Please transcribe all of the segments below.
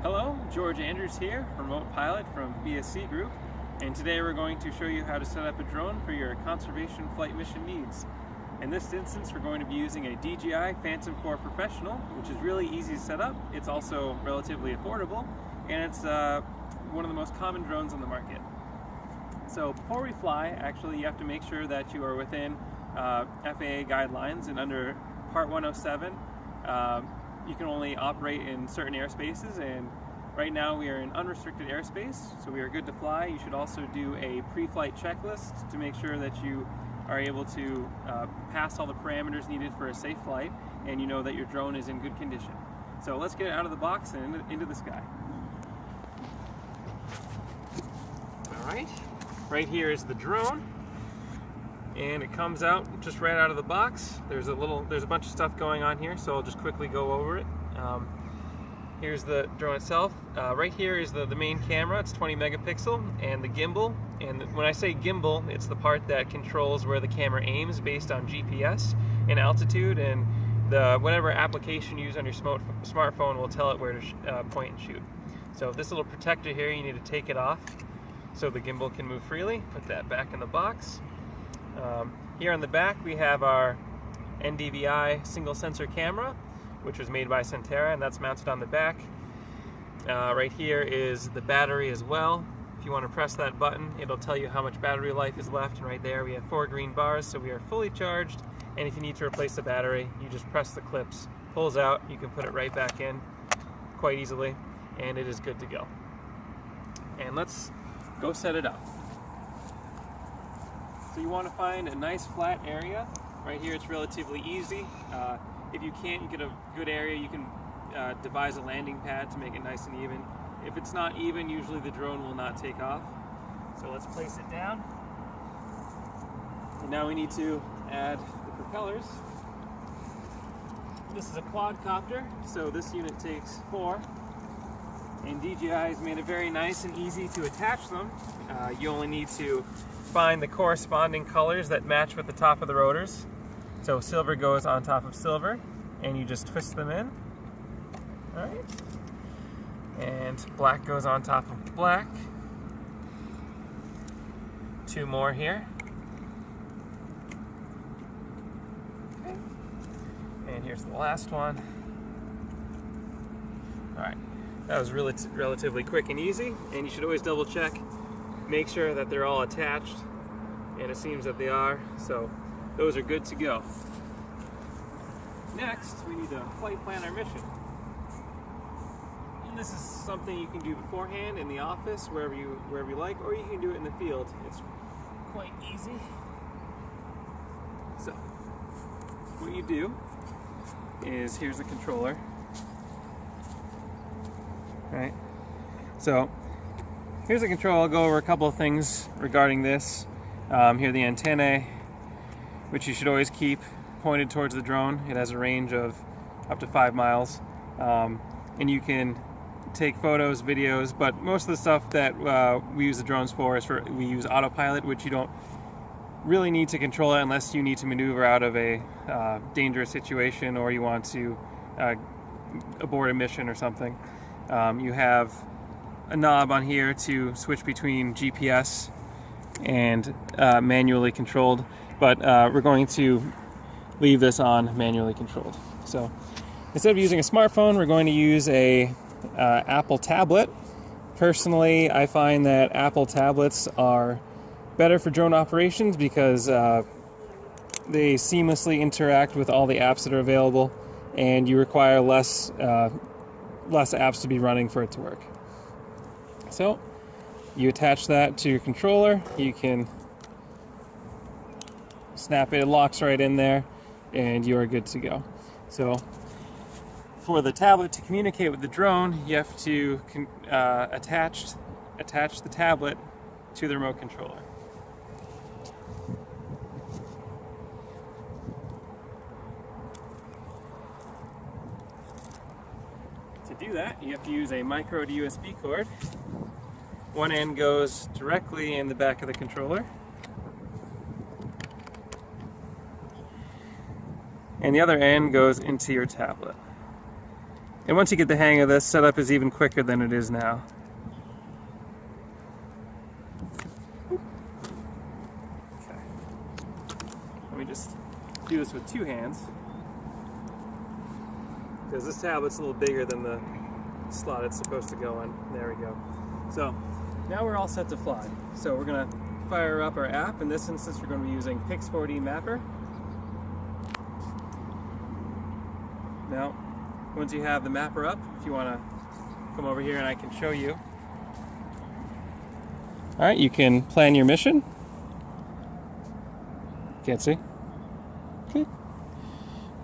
Hello, George Andrews here, remote pilot from MACC Group, and today we're going to show you how to set up a drone for your conservation flight mission needs. In this instance, we're going to be using a DJI Phantom 4 Professional, which is really easy to set up. It's also relatively affordable, and it's one of the most common drones on the market. So before we fly, actually you have to make sure that you are within FAA guidelines, and under Part 107, you can only operate in certain airspaces, and right now we are in unrestricted airspace, so we are good to fly. You should also do a pre-flight checklist to make sure that you are able to pass all the parameters needed for a safe flight, and you know that your drone is in good condition. So let's get it out of the box and into the sky. Alright, right here is the drone, and it comes out just right out of the box. There's a bunch of stuff going on here, so I'll just quickly go over it. Here's the drone itself. Right here is the main camera. It's 20 megapixel, and the gimbal. And when I say gimbal, it's the part that controls where the camera aims based on GPS and altitude, and whatever application you use on your smartphone will tell it where to point and shoot. So this little protector here, you need to take it off so the gimbal can move freely. Put that back in the box. Here on the back we have our NDVI single sensor camera, which was made by Centera, and that's mounted on the back. Right here is the battery as well. If you want to press that button, it'll tell you how much battery life is left, and right there we have 4 green bars, so we are fully charged. And if you need to replace the battery, you just press the clips, pulls out, you can put it right back in quite easily, and it is good to go. And let's go set it up. So you want to find a nice flat area. Right here it's relatively easy. If you can't get a good area, you can devise a landing pad to make it nice and even. If it's not even, usually the drone will not take off. So let's place it down. And now we need to add the propellers. This is a quadcopter, so this unit takes 4. And DJI has made it very nice and easy to attach them. You only need to find the corresponding colors that match with the top of the rotors. So silver goes on top of silver, and you just twist them in. All right. And black goes on top of black. 2 more here. Okay. And here's the last one. All right. That was really relatively quick and easy, and you should always double check, make sure that they're all attached, and it seems that they are, so those are good to go. Next, we need to flight plan our mission. And this is something you can do beforehand in the office, wherever you like, or you can do it in the field. It's quite easy. So, what you do is, here's the controller. Right. So here's the control. I'll go over a couple of things regarding this. Here are the antennae, which you should always keep pointed towards the drone. It has a range of up to 5 miles, and you can take photos, videos, but most of the stuff that we use the drones for is we use autopilot, which you don't really need to control it unless you need to maneuver out of a dangerous situation, or you want to abort a mission or something. You have a knob on here to switch between GPS and manually controlled, but we're going to leave this on manually controlled. So instead of using a smartphone, we're going to use a Apple tablet. Personally, I find that Apple tablets are better for drone operations because they seamlessly interact with all the apps that are available, and you require less apps to be running for it to work. So you attach that to your controller, you can snap it, it locks right in there, and you are good to go. So for the tablet to communicate with the drone, you have to attach the tablet to the remote controller. To do that, you have to use a micro to USB cord. One end goes directly in the back of the controller, and the other end goes into your tablet. And once you get the hang of this, setup is even quicker than it is now. Okay. Let me just do this with two hands, because this tablet's a little bigger than the slot it's supposed to go in. There we go. So now we're all set to fly. So we're gonna fire up our app. In this instance, we're gonna be using Pix4D Mapper. Now, once you have the mapper up, if you wanna come over here and I can show you. All right, you can plan your mission. Can't see. Okay.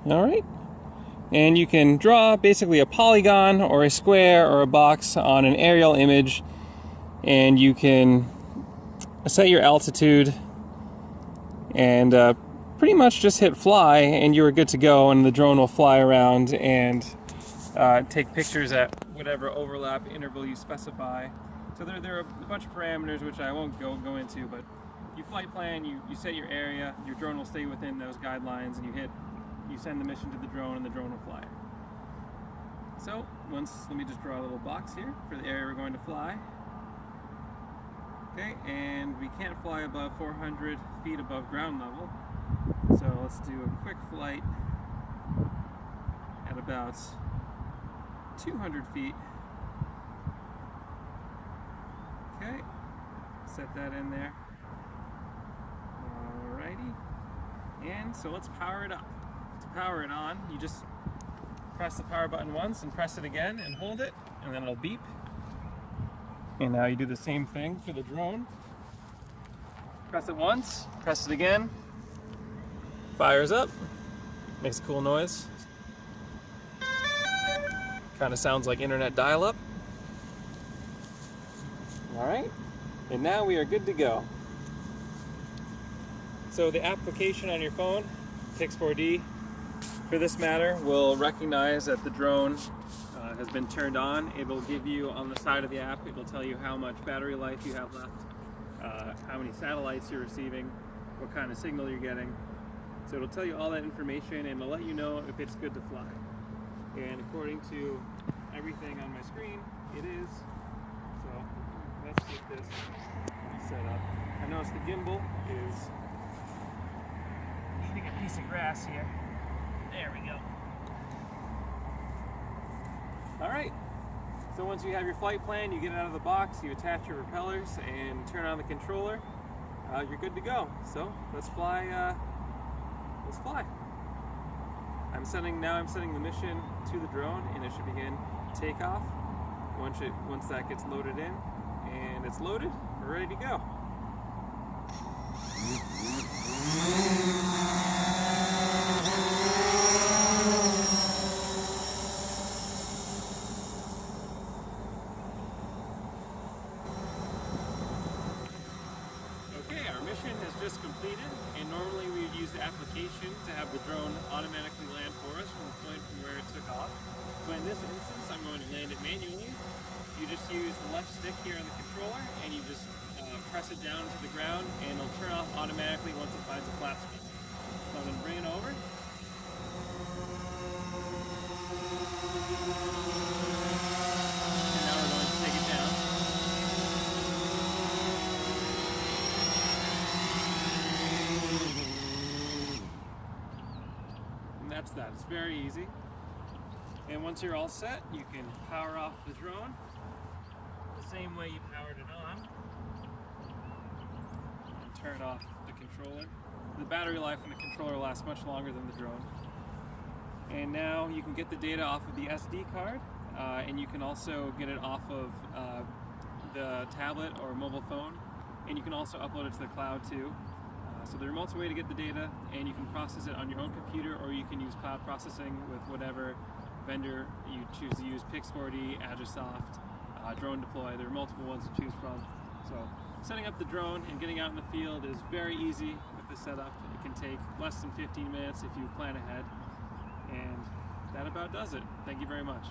All right. And you can draw basically a polygon or a square or a box on an aerial image, and you can set your altitude and pretty much just hit fly and you're good to go, and the drone will fly around and take pictures at whatever overlap interval you specify. So there are a bunch of parameters which I won't go into, but you flight plan, you set your area, your drone will stay within those guidelines, and you send the mission to the drone and the drone will fly. So let me just draw a little box here for the area we're going to fly. Okay, and we can't fly above 400 feet above ground level. So let's do a quick flight at about 200 feet. Okay, set that in there. Alrighty, and so let's power it up. To power it on, you just press the power button once and press it again and hold it, and then it'll beep. And now you do the same thing for the drone. Press it once, press it again, fires up, makes a cool noise. Kind of sounds like internet dial-up. All right, and now we are good to go. So the application on your phone, Pix4D, for this matter, will recognize that the drone has been turned on. It will give you on the side of the app, it will tell you how much battery life you have left, how many satellites you're receiving, what kind of signal you're getting. So it'll tell you all that information, and it'll let you know if it's good to fly. And according to everything on my screen, it is. So let's get this set up. I notice the gimbal is eating a piece of grass here. There we go. All right. So once you have your flight plan, you get it out of the box, you attach your propellers and turn on the controller. You're good to go. So let's fly. Let's fly. I'm sending the mission to the drone, and it should begin takeoff. Once that gets loaded in, and it's loaded, we're ready to go. Okay, our mission has just completed, and normally we would use the application to have the drone automatically land for us from the point from where it took off. But in this instance, I'm going to land it manually. You just use the left stick here on the controller, and you just press it down to the ground, and it'll turn off automatically once it finds a flat spot. So I'm going to bring it over. And now we're going to take it down. And that's that. It's very easy. And once you're all set, you can power off the drone the same way you powered it on. And turn off the controller. The battery life on the controller lasts much longer than the drone. And now you can get the data off of the SD card, and you can also get it off of the tablet or mobile phone, and you can also upload it to the cloud too. So the remote's a way to get the data, and you can process it on your own computer, or you can use cloud processing with whatever vendor you choose to use. Pix4D, Agisoft, Drone Deploy. There are multiple ones to choose from. So setting up the drone and getting out in the field is very easy with this setup. It can take less than 15 minutes if you plan ahead. And that about does it. Thank you very much.